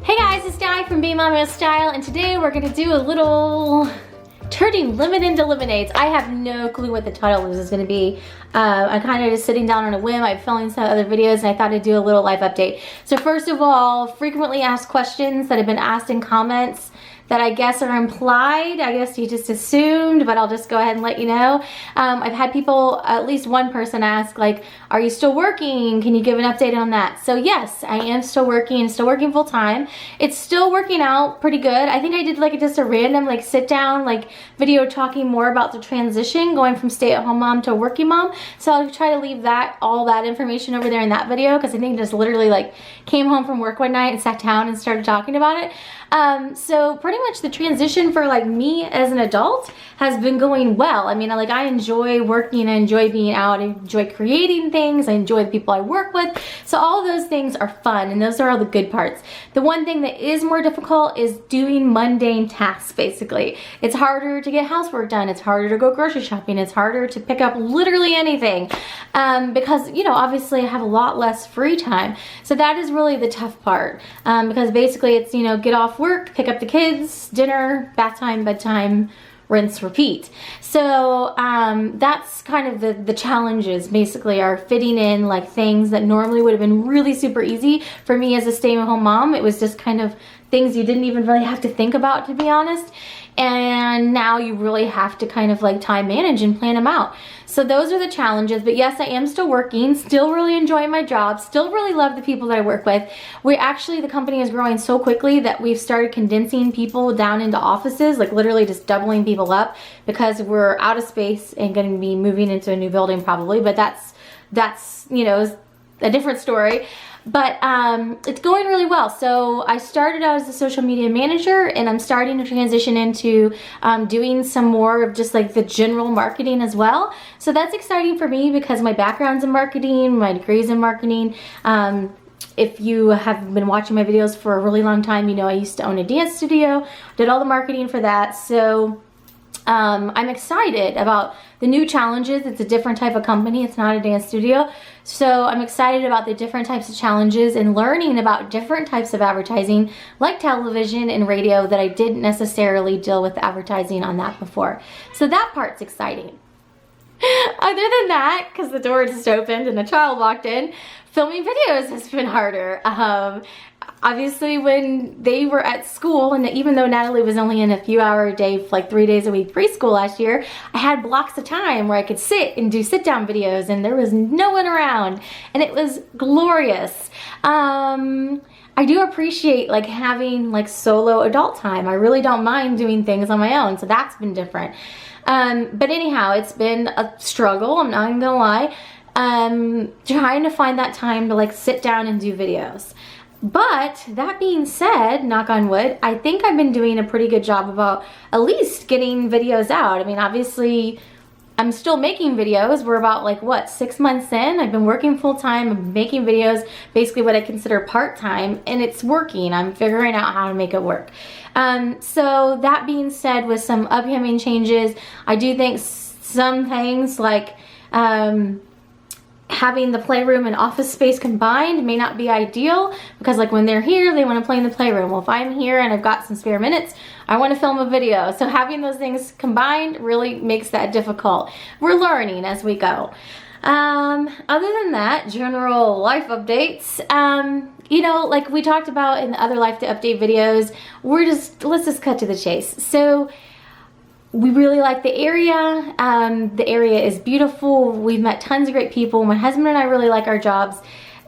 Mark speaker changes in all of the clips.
Speaker 1: Hey guys, it's Di from BeingMommywithStyle, and today we're gonna do a little turning lemon into lemonades. I have no clue what the title of this is gonna be. I'm kind of just sitting down on a whim. I'm filming some other videos and I thought I'd do a little live update. So first of all, frequently asked questions that have been asked in comments that I guess are implied. I guess you just assumed, but I'll just go ahead and let you know. I've had people, at least one person ask, like, are you still working? Can you give an update on that? So yes, I am still working full time. It's still working out pretty good. I think I did like just a random like sit down like video talking more about the transition going from stay-at-home mom to working mom. So I'll try to leave all that information over there in that video, because I think I just literally like came home from work one night and sat down and started talking about it. So pretty much the transition for like me as an adult has been going well. I mean, like I enjoy working, I enjoy being out, I enjoy creating things, I enjoy the people I work with. So all of those things are fun and those are all the good parts. The one thing that is more difficult is doing mundane tasks, basically. It's harder to get housework done, it's harder to go grocery shopping, it's harder to pick up literally anything because, you know, obviously I have a lot less free time. So that is really the tough part because basically it's, you know, get off work, pick up the kids, dinner, bath time, bedtime, rinse, repeat. So that's kind of the challenges basically are fitting in like things that normally would have been really super easy for me as a stay-at-home mom. It was just kind of things you didn't even really have to think about, to be honest. And now you really have to kind of like time manage and plan them out. So those are the challenges, but yes, I am still working, still really enjoying my job, still really love the people that I work with. The company is growing so quickly that we've started condensing people down into offices, like literally just doubling people up because we're out of space and going to be moving into a new building probably, but that's you know, a different story. But it's going really well. So I started out as a social media manager and I'm starting to transition into doing some more of just like the general marketing as well. So that's exciting for me because my background's in marketing, my degree's in marketing. If you have been watching my videos for a really long time, you know I used to own a dance studio, did all the marketing for that. So I'm excited about the new challenges. It's a different type of company. It's not a dance studio. So I'm excited about the different types of challenges and learning about different types of advertising like television and radio that I didn't necessarily deal with advertising on that before. So that part's exciting. Other than that, because the door just opened and a child walked in, filming videos has been harder. Obviously when they were at school, and even though Natalie was only in a few hour a day, like 3 days a week preschool last year, I had blocks of time where I could sit and do sit down videos and there was no one around and it was glorious. I do appreciate like having like solo adult time. I really don't mind doing things on my own, so that's been different. But anyhow, it's been a struggle, I'm not gonna lie. Trying to find that time to like sit down and do videos. But that being said, knock on wood, I think I've been doing a pretty good job about at least getting videos out. I mean, obviously I'm still making videos. We're about like what, 6 months in. I've been working full time. I'm making videos, basically what I consider part-time, and it's working. I'm figuring out how to make it work. So that being said, with some upcoming changes, I do think some things like having the playroom and office space combined may not be ideal because like when they're here, they want to play in the playroom. Well, if I'm here and I've got some spare minutes, I want to film a video. So having those things combined really makes that difficult. We're learning as we go. Other than that, general life updates, you know, like we talked about in the other life to update videos, let's just cut to the chase. So we really like the area. The area is beautiful. We've met tons of great people. My husband and I really like our jobs.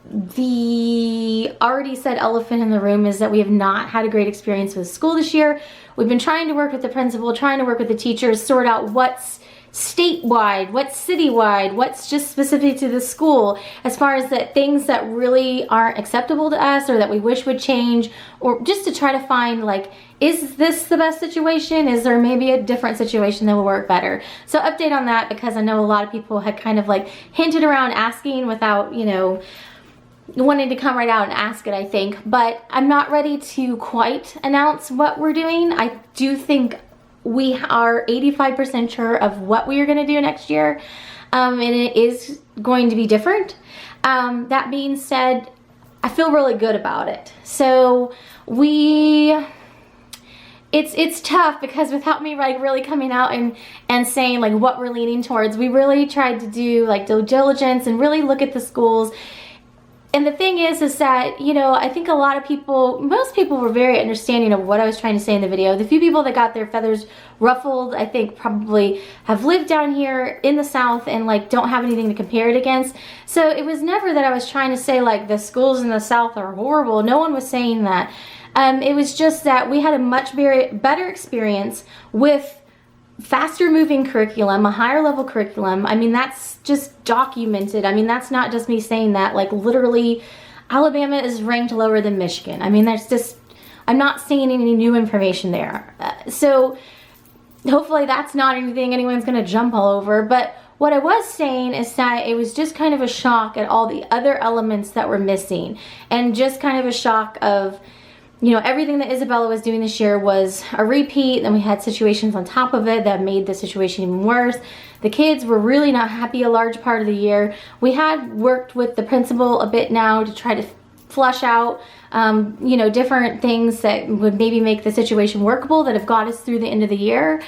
Speaker 1: The already said elephant in the room is that we have not had a great experience with school this year. We've been trying to work with the principal, trying to work with the teachers, sort out what's statewide, what's citywide, what's just specific to the school, as far as the things that really aren't acceptable to us or that we wish would change, or just to try to find like, is this the best situation? Is there maybe a different situation that will work better? So update on that, because I know a lot of people had kind of like hinted around asking without, you know, wanting to come right out and ask it, I think. But I'm not ready to quite announce what we're doing. I do think we are 85% sure of what we are going to do next year, and it is going to be different. That being said, I feel really good about it. So it's tough because without me like really coming out and saying like what we're leaning towards, we really tried to do like due diligence and really look at the schools. And the thing is that, you know, I think a lot of people, most people were very understanding of what I was trying to say in the video. The few people that got their feathers ruffled, I think probably have lived down here in the South and like don't have anything to compare it against. So it was never that I was trying to say like the schools in the South are horrible. No one was saying that. It was just that we had a much better experience with faster moving curriculum, a higher level curriculum. I mean, that's just documented. I mean, that's not just me saying that. Like literally, Alabama is ranked lower than Michigan. I mean, there's just, I'm not saying any new information there. So hopefully that's not anything anyone's gonna jump all over. But what I was saying is that it was just kind of a shock at all the other elements that were missing, and just kind of a shock of, you know, everything that Isabella was doing this year was a repeat. Then we had situations on top of it that made the situation even worse. The kids were really not happy a large part of the year. We had worked with the principal a bit now to try to flush out, you know, different things that would maybe make the situation workable that have got us through the end of the year.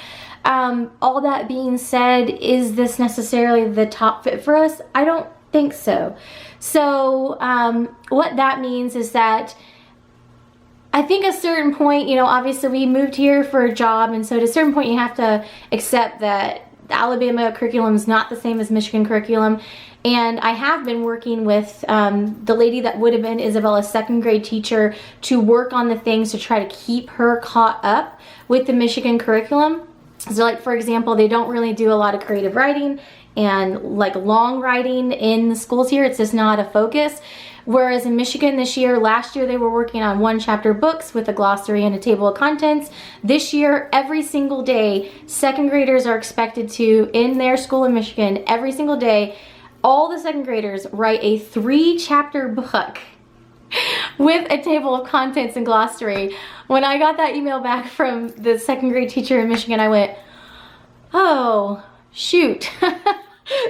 Speaker 1: All that being said, is this necessarily the top fit for us? I don't think so. So what that means is that I think at a certain point, you know, obviously we moved here for a job, and so at a certain point you have to accept that the Alabama curriculum is not the same as Michigan curriculum. And I have been working with the lady that would have been Isabella's second grade teacher to work on the things to try to keep her caught up with the Michigan curriculum. So like, for example, they don't really do a lot of creative writing and like long writing in the schools here. It's just not a focus. Whereas in Michigan this year, last year they were working on one chapter books with a glossary and a table of contents. This year, every single day, second graders are expected to, in their school in Michigan, every single day, all the second graders write a 3-chapter book with a table of contents and glossary. When I got that email back from the second grade teacher in Michigan, I went, oh, shoot.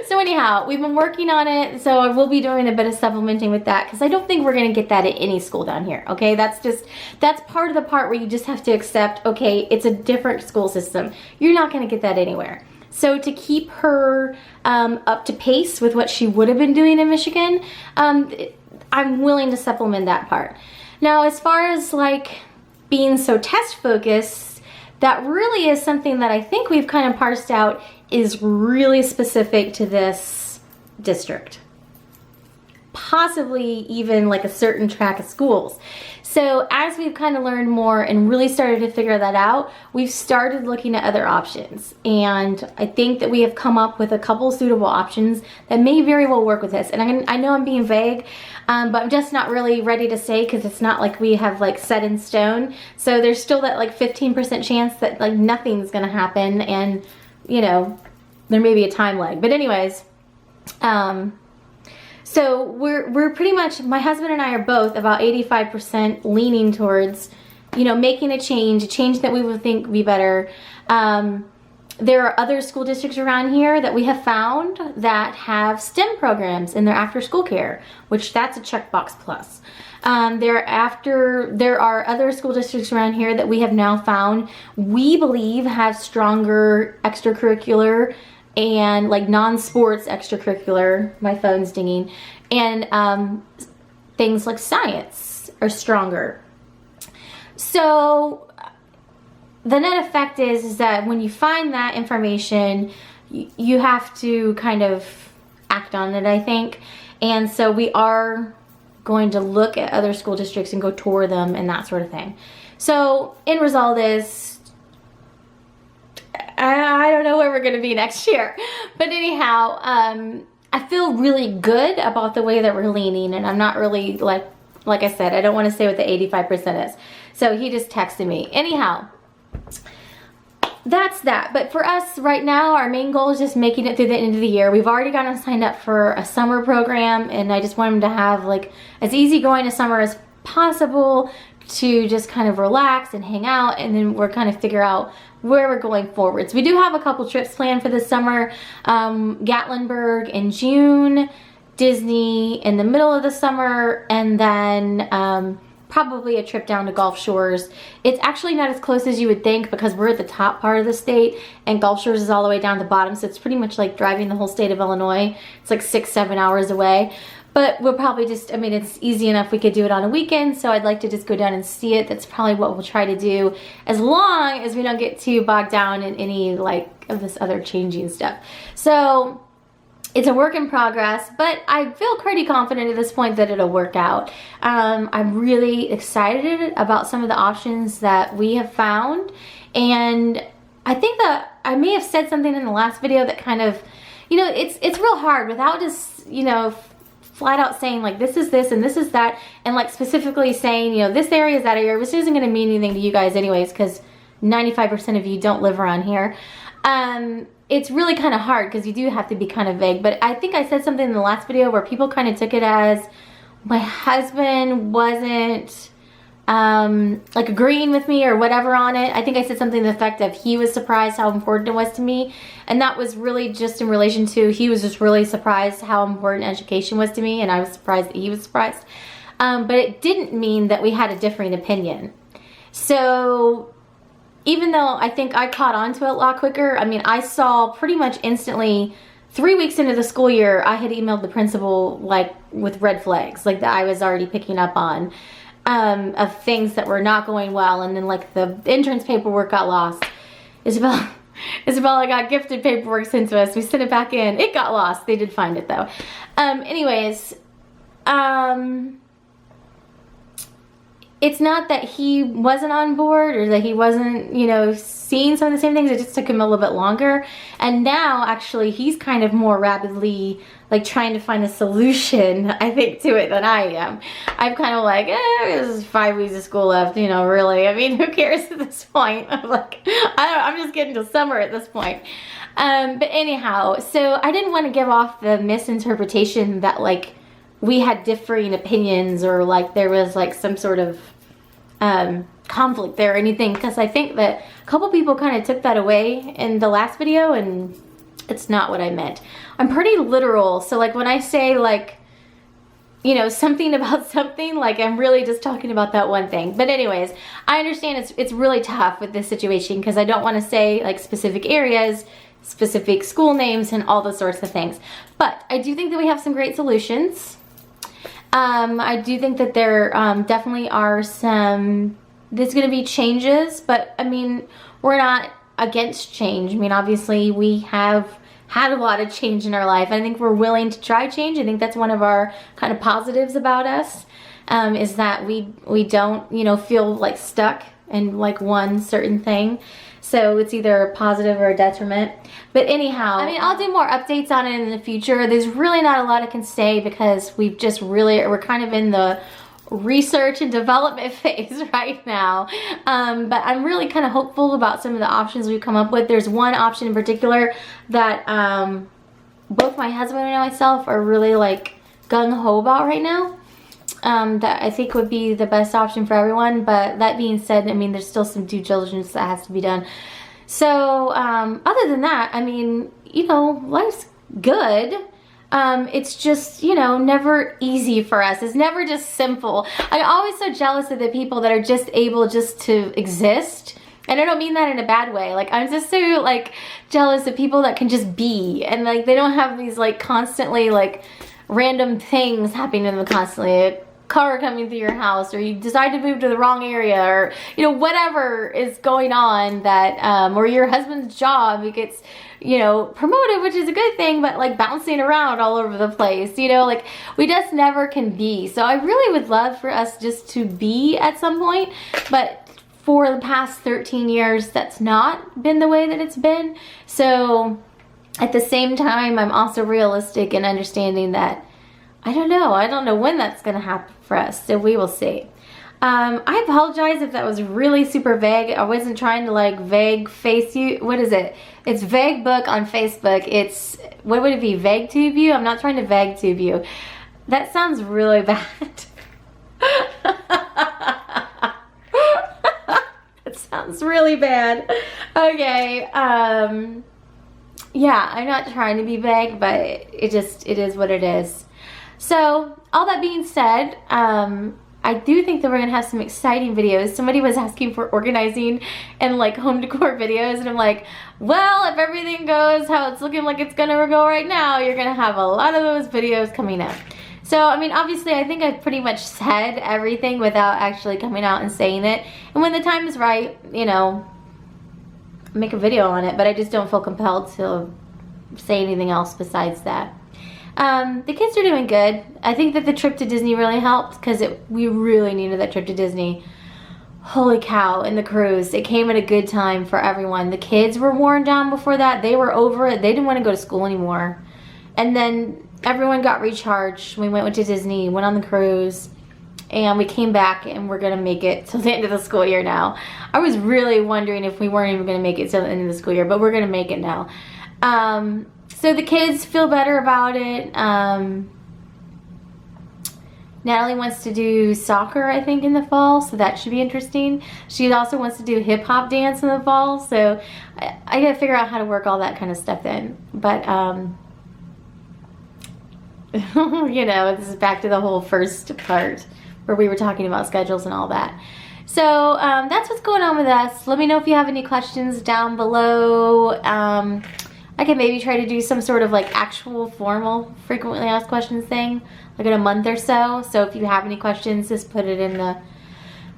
Speaker 1: So anyhow, we've been working on it, so I will be doing a bit of supplementing with that, because I don't think we're going to get that at any school down here, okay? That's part of the part where you just have to accept, okay, it's a different school system. You're not going to get that anywhere. So to keep her up to pace with what she would have been doing in Michigan, I'm willing to supplement that part. Now, as far as like being so test focused, that really is something that I think we've kind of parsed out is really specific to this district. Possibly even like a certain track of schools. So as we've kind of learned more and really started to figure that out, we've started looking at other options. And I think that we have come up with a couple suitable options that may very well work with this. And I know I'm being vague, but I'm just not really ready to say, because it's not like we have like set in stone. So there's still that like 15% chance that like nothing's gonna happen, and you know, there may be a time lag. But anyways, so we're pretty much, my husband and I are both about 85% leaning towards, you know, making a change that we would think would be better. There are other school districts around here that we have found that have STEM programs in their after school care, which that's a checkbox plus. There are other school districts around here that we have now found, we believe, have stronger extracurricular and like non-sports extracurricular, my phone's dinging, and things like science are stronger. So the net effect is that when you find that information, you have to kind of act on it, I think. And so we are going to look at other school districts and go tour them and that sort of thing. So end result is, I don't know where we're gonna be next year. But anyhow, I feel really good about the way that we're leaning, and I'm not really, like I said, I don't wanna say what the 85% is. So he just texted me. Anyhow, that's that. But for us right now, our main goal is just making it through the end of the year. We've already gotten signed up for a summer program, and I just want them to have like as easygoing a summer as possible to just kind of relax and hang out, and then we're kind of figure out where we're going forwards. We do have a couple trips planned for this summer. Gatlinburg in June, Disney in the middle of the summer, and then probably a trip down to Gulf Shores. It's actually not as close as you would think because we're at the top part of the state and Gulf Shores is all the way down the bottom, so it's pretty much like driving the whole state of Illinois. It's like 6-7 hours away. But we'll probably just, I mean, it's easy enough we could do it on a weekend, so I'd like to just go down and see it. That's probably what we'll try to do, as long as we don't get too bogged down in any like of this other changing stuff. So it's a work in progress, but I feel pretty confident at this point that it'll work out. I'm really excited about some of the options that we have found, and I think that I may have said something in the last video that kind of, you know, it's real hard without just, you know, flat out saying like this is this and this is that, and like specifically saying, you know, this area is that area, which isn't going to mean anything to you guys anyways because 95% of you don't live around here. It's really kind of hard because you do have to be kind of vague, but I think I said something in the last video where people kind of took it as my husband wasn't like agreeing with me or whatever on it. I think I said something to the effect of he was surprised how important it was to me, and that was really just in relation to he was just really surprised how important education was to me, and I was surprised that he was surprised. But it didn't mean that we had a differing opinion. So even though I think I caught on to it a lot quicker, I mean, I saw pretty much instantly 3 weeks into the school year, I had emailed the principal like with red flags, like that I was already picking up on. Of things that were not going well, and then like the entrance paperwork got lost. Isabella got gifted paperwork sent to us. We sent it back in. It got lost. They did find it though. Anyways, it's not that he wasn't on board or that he wasn't, you know, seeing some of the same things. It just took him a little bit longer. And now actually he's kind of more rapidly like trying to find a solution, I think, to it than I am. I'm kind of like, there's 5 weeks of school left, you know, really. I mean, who cares at this point? I'm like, I'm just getting to summer at this point. But anyhow, so I didn't want to give off the misinterpretation that like we had differing opinions or like there was like some sort of conflict there or anything, because I think that a couple people kind of took that away in the last video, and it's not what I meant. I'm pretty literal, so like when I say like, you know, something about something, like I'm really just talking about that one thing. But anyways, I understand it's really tough with this situation because I don't want to say like specific areas, specific school names, and all those sorts of things. But I do think that we have some great solutions. I do think that there definitely are there's going to be changes, but I mean, we're not against change. I mean, obviously we have had a lot of change in our life. I think we're willing to try change. I think that's one of our kind of positives about us, is that we don't, you know, feel like stuck in like one certain thing. So it's either a positive or a detriment. But anyhow, I mean, I'll do more updates on it in the future. There's really not a lot I can say because we're kind of in the research and development phase right now. But I'm really kind of hopeful about some of the options we've come up with. There's one option in particular that both my husband and myself are really like gung-ho about right now. That I think would be the best option for everyone. But that being said, I mean, there's still some due diligence that has to be done. So other than that, I mean, you know, life's good. It's just, you know, never easy for us. It's never just simple. I'm always so jealous of the people that are just able just to exist. And I don't mean that in a bad way. Like, I'm just so like jealous of people that can just be, and like they don't have these like constantly like random things happening to them constantly. A car coming through your house, or you decide to move to the wrong area, or you know, whatever is going on that or your husband's job gets, you know, promoted, which is a good thing, but like bouncing around all over the place, you know, like we just never can be. So I really would love for us just to be at some point, but for the past 13 years that's not been the way that it's been. So at the same time, I'm also realistic in understanding that I don't know when that's gonna happen for us, so we will see. I apologize if that was really super vague. I wasn't trying to like vague face you. What is it? It's vague book on Facebook. It's, what would it be? Vague tube you? I'm not trying to vague tube you. That sounds really bad. That sounds really bad. Okay. Yeah, I'm not trying to be vague, but it is what it is. So all that being said, I do think that we're gonna have some exciting videos. Somebody was asking for organizing and like home decor videos, and I'm like, well, if everything goes how it's looking like it's gonna go right now, you're gonna have a lot of those videos coming up. So, I mean, obviously, I think I've pretty much said everything without actually coming out and saying it. And when the time is right, you know, make a video on it, but I just don't feel compelled to say anything else besides that. The kids are doing good. I think that the trip to Disney really helped because we really needed that trip to Disney. Holy cow, and the cruise. It came at a good time for everyone. The kids were worn down before that. They were over it. They didn't want to go to school anymore. And then everyone got recharged. We went to Disney, went on the cruise, and we came back, and we're going to make it till the end of the school year now. I was really wondering if we weren't even going to make it till the end of the school year, but we're going to make it now. So the kids feel better about it. Natalie wants to do soccer, I think, in the fall, so that should be interesting. She also wants to do hip-hop dance in the fall, so I gotta figure out how to work all that kind of stuff in. But, you know, this is back to the whole first part where we were talking about schedules and all that. So that's what's going on with us. Let me know if you have any questions down below. I can maybe try to do some sort of like actual formal frequently asked questions thing like in a month or so. So if you have any questions, just put it in the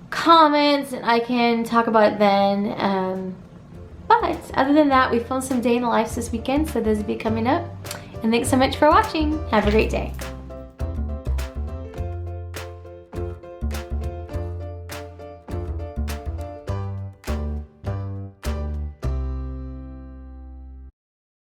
Speaker 1: comments and I can talk about it then. But other than that, we filmed some day in the lives this weekend, so those will be coming up. And thanks so much for watching. Have a great day.